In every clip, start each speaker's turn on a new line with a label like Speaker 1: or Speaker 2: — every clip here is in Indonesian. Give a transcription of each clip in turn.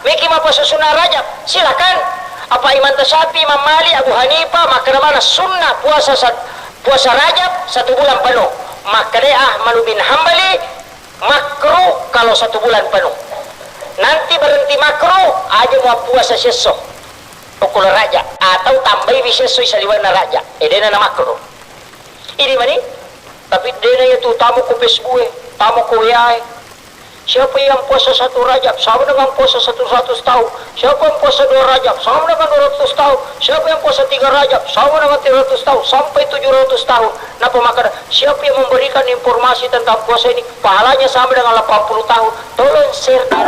Speaker 1: Miki mah puasa sunnah Rajab, silakan. Apa Imam Syafi'i, Imam Malik, Abu Hanifah maka mana sunnah puasa Rajab 1 bulan penuh. Maka dia Ahmad bin Hambali makruh kalau 1 bulan penuh. Nanti berhenti makruh aja mau puasa sesok pukul Rajab atau tambahi biseso isaliwana Rajab. Dena na makruh. Ini mani tapi dena itu tamu ku Facebook, tamu ku WA. Siapa yang puasa 1 Rajab sama dengan puasa 100 tahun. Siapa yang puasa 2 Rajab sama dengan 200 tahun. Siapa yang puasa 3 Rajab sama dengan 300 tahun sampai 700 tahun. Napa maka siapa yang memberikan informasi tentang puasa ini pahalanya sama dengan 80 tahun. Tolong share dan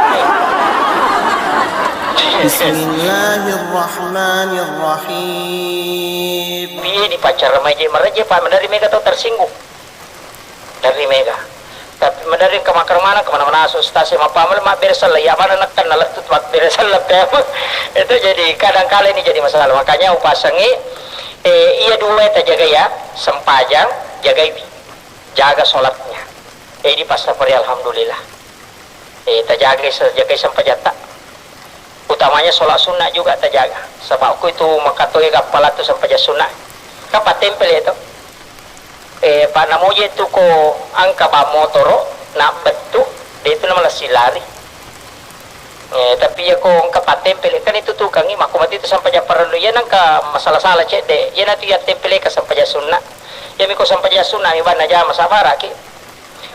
Speaker 2: Bismillahirrahmanirrahim.
Speaker 1: Biye di pacar remaja Pak dari Mega atau tersinggung dari Mega. Tapi mendaring ke mana kemana-mana stasi mapamal mak beresal ya mana nak kenal tut mak beresal itu jadi kadang-kala ini jadi masalah. Makanya upasangi iya dua itu jaga ya sempajang jaga sholatnya di pastafari alhamdulillah terjaga sempajata utamanya sholat sunnah juga terjaga sebab aku itu makatoy kapala tu sampaja sunnah kapat tempel itu Pak namuja itu ko angka ba motoro na betu dia itu nama silari tapi ya ko angka patempel kan itu tukang ima ko mati itu sampai ja perlu ya nangka masalah salah cek de ya nanti ya tempel ka sampai ja sunnah ya mi ko sampai ja sunnah iban aja masafara ki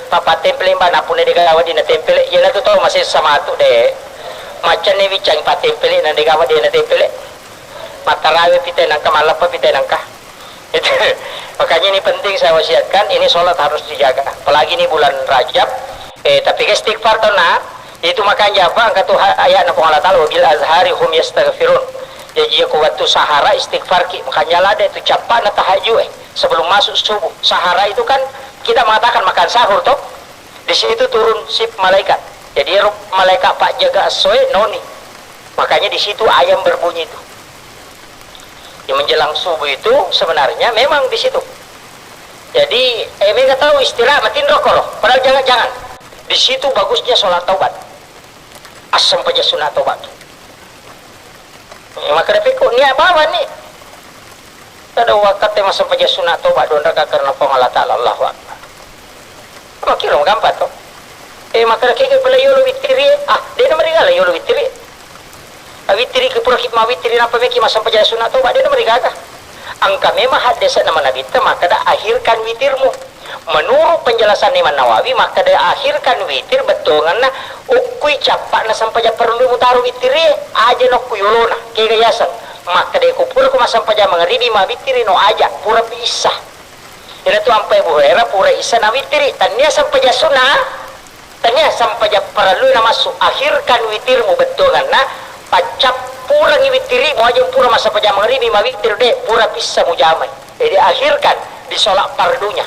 Speaker 1: papa tempel imba na pune de gawa di na tempel ya na to masih sama tu de macan ni bicang patempel na de gawa di na tempel matarawe pite nangka malapa pite nangka itu makanya ini penting saya wasiatkan ini sholat harus dijaga apalagi ini bulan Rajab tapi istighfar tona itu makanya apa angkat tuh ayat na Allah Ta'ala bil azhari hum yastaghfirun jadi aku waktu sahara istighfar makanya lah ada itu capak na tahajud sebelum masuk subuh sahara itu kan kita mengatakan makan sahur toh di situ turun sip malaikat jadi malaikat pak jaga asoe noni makanya di situ ayam berbunyi itu yang menjelang subuh itu sebenarnya memang di situ. Jadi mereka tahu istirahat matiin rokok, padahal jangan di situ bagusnya sholat taubat, asam paja sunat taubat. Maka dapikku ni apa nih? Ada waktu masam paja sunat taubat don raka karena pengalat Allah Akbar. Makiro gampang toh. Maka dapikku pula yolo witiri, dia nama dia lah yolo witiri. Witiri ke pura hikmah witiri napa meki masam paja sunat taubat dia nama dia kata. Angka memang hadis nama Nabi itu maka dah akhirkan witirmu menurut penjelasan Imam Nawawi maka dah akhirkan witir betul ngana ukui capak na sampai perlu mutaru witiri aja no kuyolona kegayasan maka dah kupur ku masam paja mengeribi ma witiri no aja pura pisah ina tu ampai buhera pura isa na witiri tanya sampai sunah tanya sampai perlu na masuk akhirkan witirmu betul ngana pacap pura ngiwitiri mau aja pura masa pajam ngeribi mawitir deh pura bisa mujamai jadi akhirkan di sholat pardunya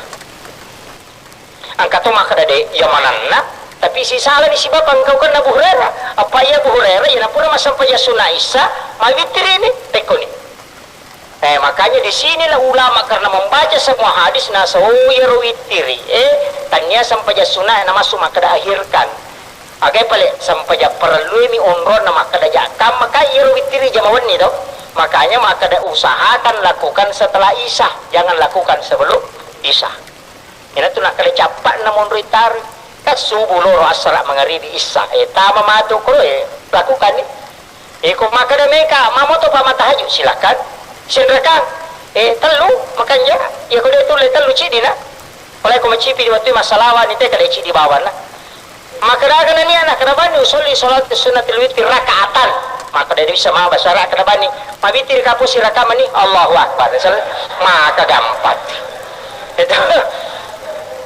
Speaker 1: angkat tu maka deh ya mananna tapi si salah di si bapak engkau kan Abu Hurairah apa ya Abu Hurairah ya pura masa pajam sunnah isa mawitir ini tekoni makanya di sinilah ulama karena membaca semua hadis nasawiru witiri tanya sampai sunnah nama maka dah akhirkan agai pale sampai ja perlu mi umroh na makada jakam maka iru witiri jamawan ni do makanya makada usahakan lakukan setelah isya jangan lakukan sebelum isya ina tu nak kada capak na mon ritar ka subuh loro asra mangaribi isya tama matu ko lakukan ni ko makada meka mamoto pa matahaju silakan sinrakan telu makanya ya ko dia tu le telu ci dina oleh ko macipi di waktu masalah ni te kada ci di bawah na maka dah kena ni anak kena bani usuli solat sunnatul witir rakaatan maka dia bisa mah bahasa Arab kena bani mabitir kapusi rakaman ni Allahu Akbar maka gampang itu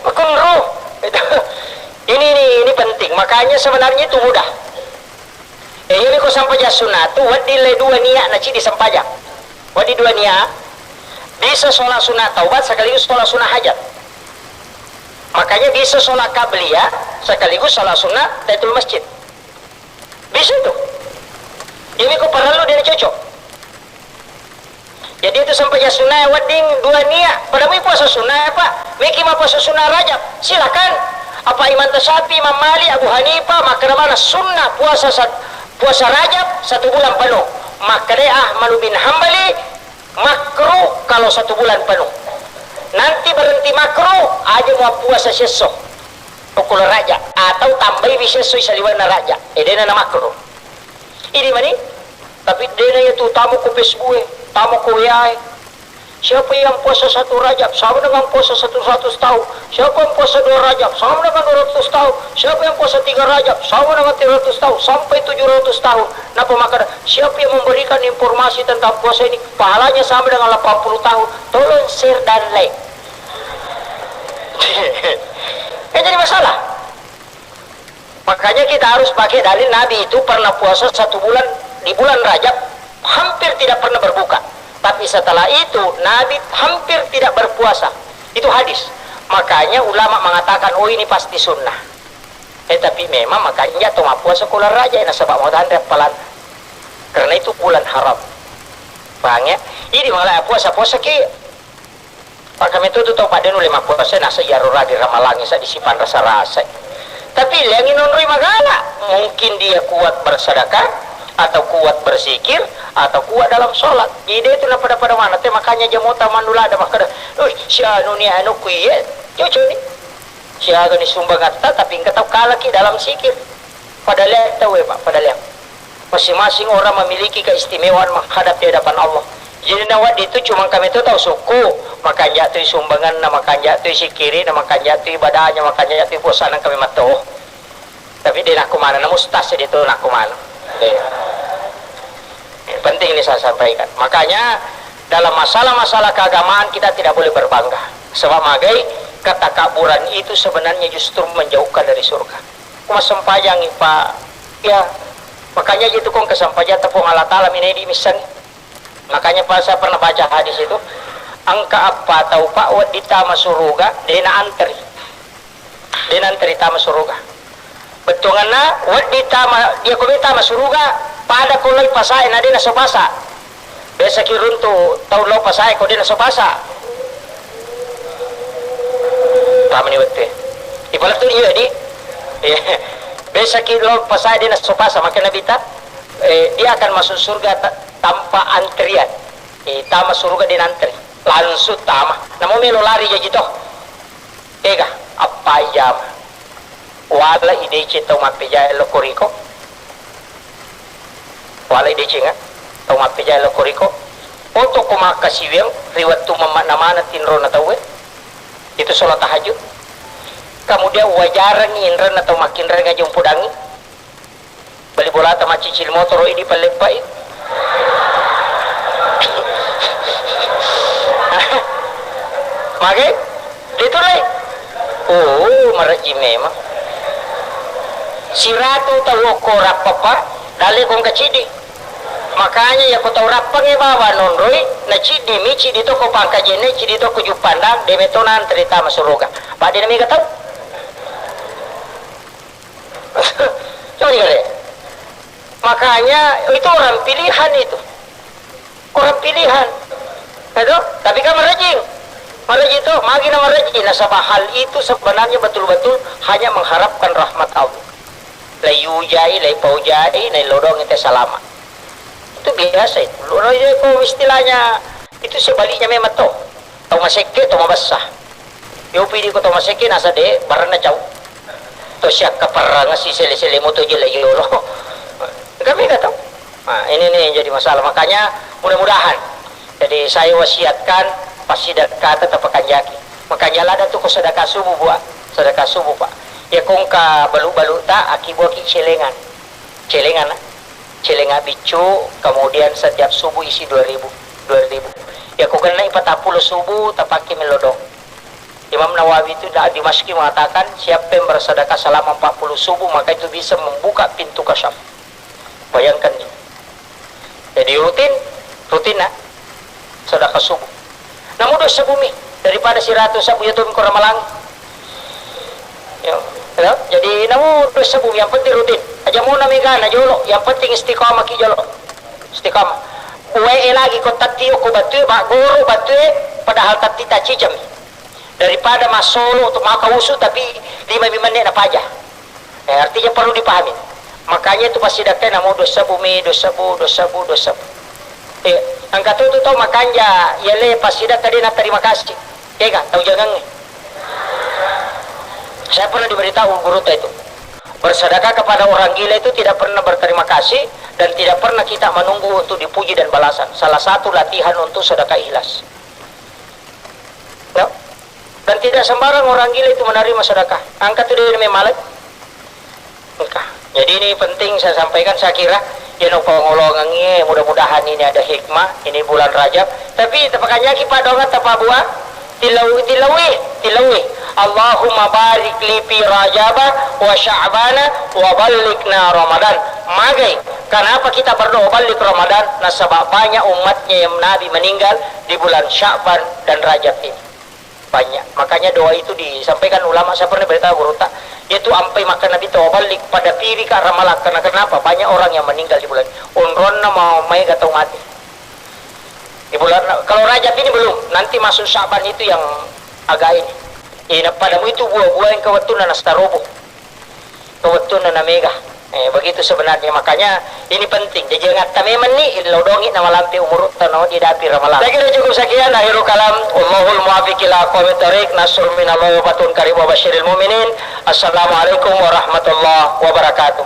Speaker 1: makunru itu ini penting makanya sebenarnya itu mudah ini ko sampaja sunat tu wadi le dua niat na ci disampaja wadi dua niat bisa sholat sunat taubat sekaligus sholat sunat hajat makanya bisa sholat qabliyah sekaligus sholat sunnah tahiyatul masjid bisa itu ini kok perlu dia cocok jadi itu sampai sunnah wading dua niat pada puasa sunnah apa miki mah puasa sunnah Rajab silakan apa Imam Syafi'i Imam Malik Abu Hanifah maka mana sunnah puasa Rajab 1 bulan penuh. Maka dia Ahmad bin Hambali makruh kalau 1 bulan penuh. Nanti berhenti makruh aja mau puasa sesok pukul raja atau tambahi bisa saliwana raja. Dia nama makruh. Ini mani. Tapi dia itu tamu ku Facebook, tamu ku WA. Siapa yang puasa 1 Rajab sama dengan puasa 100 tahun. Siapa yang puasa 2 Rajab sama dengan 200 tahun. Siapa yang puasa 3 Rajab sama dengan 300 tahun sampai 700 tahun. Napa maka siapa yang memberikan informasi tentang puasa ini pahalanya sama dengan 80 tahun. Tolong share dan like. Jadi masalah. Makanya kita harus pakai dalil Nabi itu pernah puasa 1 bulan di bulan Rajab, hampir tidak pernah berbuka. Tapi setelah itu Nabi hampir tidak berpuasa. Itu hadis. Makanya ulama mengatakan oh ini pasti sunnah. Tapi memang makanya toma puasa kular raja yang sebab mau tanda pelan. Karena itu bulan haram. Paham ya? Ini malah puasa-puasa ki. Pak kami itu tahu pada nu lima puasa nasa yarura di ramalangi sa disipan rasa-rasa. Tapi yang inonroi magala mungkin dia kuat bersedekah atau kuat berzikir atau kuat dalam sholat. Jadi itu pada mana teh makanya jamota mandula ada makanya si anu ni anu kuye cucu ni si anu ni sumbang atta tapi engkau tahu kalah ki dalam zikir. Padahal tahu ya Pak, padahal masing-masing orang memiliki keistimewaan menghadap di hadapan Allah. Jadi nawat itu cuma kami itu tahu suku makan jatuh sumbangan makan jatuh zikiri makan jatuh ibadahnya makan jatuh puasana kami matuh. Tapi dia nak kumana mustas dia tu nak kumana. Penting ini saya sampaikan. Makanya dalam masalah-masalah keagamaan kita tidak boleh berbangga. Sebab magai ketakaburan itu sebenarnya justru menjauhkan dari surga. Kuma sempajang Pak. Ya, makanya itu kong kesampajang tepung Allah Ta'ala minedi misalnya. Makanya pas saya pernah baca hadis itu, angka apa tahu Pak wadita masuruga dena antri. Dena antri tama suruga. Betulnya wadita dia kumita masuruga pada kulay pasay na din na sobasa. Besa kirunto tahu lo pasay ko din na sobasa. Tama ni wate. Ibalat tu iya di. Besa kilo pasay din na sobasa makin nabita. Dia akan masuk surga tanpa antrian. Tama surga din antri. Langsung tama. Namo melo lari jadi toh. Ega apa jam. Wala ide cito mapijay lo koriko. Wala ide cinga. Tau mapijay lo koriko. Untuk kumakasiweng riwat tu mana tinro na tawe. Itu sholat tahajud. Kemudian wajaran inran atau makin ren ngajung pudangi. Bali bola ta macicil motor ini palepai. Mage itu lai. Oh, maraji memang. Si ratu tahu ko rapapa dali kong kacidi. Makanya ya ko tahu rapang e bawa nonroi na cidi mi cidi to ko pangkajene cidi to ko jupandang demetonan cerita masuruga. Pak dia nami tahu. Coba dikale. Makanya itu orang pilihan itu. Orang pilihan. Itu tapi kan merajing. Merajing itu magi na merajing nasabah hal itu sebenarnya betul-betul hanya mengharapkan rahmat Allah. Layujai, lay paujai, lay lodong itu salama. Itu biasa itu. Lodong itu istilahnya itu sebaliknya memang toh. Tau maseke, tau mabasah. Yo pidi ko tau maseke nasa de barana jauh. To siya kaparanga si sele-sele mo to jela yolo. Kami enggak tahu. Nah, ini nih yang jadi masalah. Makanya mudah-mudahan. Jadi saya wasiatkan pasti kata tapakan jaki. Makanya lada tuh ko sedekah subuh buat. Sedekah subuh Pak. Ya kung ka balu-balu ta akibo ki celengan celengan bicu kemudian setiap subuh isi 2000 ya kung kena 40 subuh tapaki melodong. Imam Nawawi itu dah Dimashqi mengatakan siapa yang bersedekah selama 40 subuh maka itu bisa membuka pintu kasyaf. Bayangkan nih. Jadi rutin nah sedekah subuh. Namun dosa bumi daripada si ratu sabu itu ko ramalang. Ya, jadi namu dosa bumi yang penting rutin. Aja mau namigana jolo, yang penting istiqamah ki jolo. Istiqamah. Uwe lagi ko tatio ko batu ba guru batu padahal tati tacijam. Daripada masolo untuk maka usu tapi 5 menit apa aja. Artinya perlu dipahami. Makanya itu pasti daknya namo dosa bumi, dosa bu, dosa bu, dosa bu. Angkat itu tau makanya, yale pasti dak tadi nak terima kasih. Kan? Tahu jangan nih. Saya pernah diberitahu guru itu. Bersedekah kepada orang gila itu tidak pernah berterima kasih dan tidak pernah kita menunggu untuk dipuji dan balasan. Salah satu latihan untuk sedekah ikhlas. No? Dan tidak sembarang orang gila itu menerima sedekah. Angkat itu dari malak. Jadi ini penting saya sampaikan, saya kira ya no pengolongannya, mudah-mudahan ini ada hikmah, ini bulan Rajab. Tapi tepakanya kita dongan tapa buah tilawi. Allahumma barik li fi Rajaba wa Sya'bana wa ballighna Ramadan. Magai, kenapa kita berdoa balik Ramadan? Nasabah banyak umatnya yang Nabi meninggal di bulan Sya'ban dan Rajab ini. Banyak, makanya doa itu disampaikan ulama. Saya pernah beritahu guru tak, yaitu ampai makan Nabi tahu balik pada piri ke Ramalak. Karena kenapa? Banyak orang yang meninggal di bulan Unronna mau mai atau mati di bulan. Kalau Rajab ini belum, nanti masuk Sya'ban itu yang agak ini. Padamu itu buah-buah yang kewetun dan nastarobo, kewetun dan mega. Begitu sebenarnya, makanya ini penting. Jadi jangan tameman ni ilodongi nama lampi umur tanah di dapir Ramalan. Saya kira cukup sekian. Akhirul kalam. Allahul muwaffiq ila aqwamit thariq. Nasrun minallahi wa fatun qarib wa basyiril mu'minin. Assalamualaikum warahmatullahi wabarakatuh.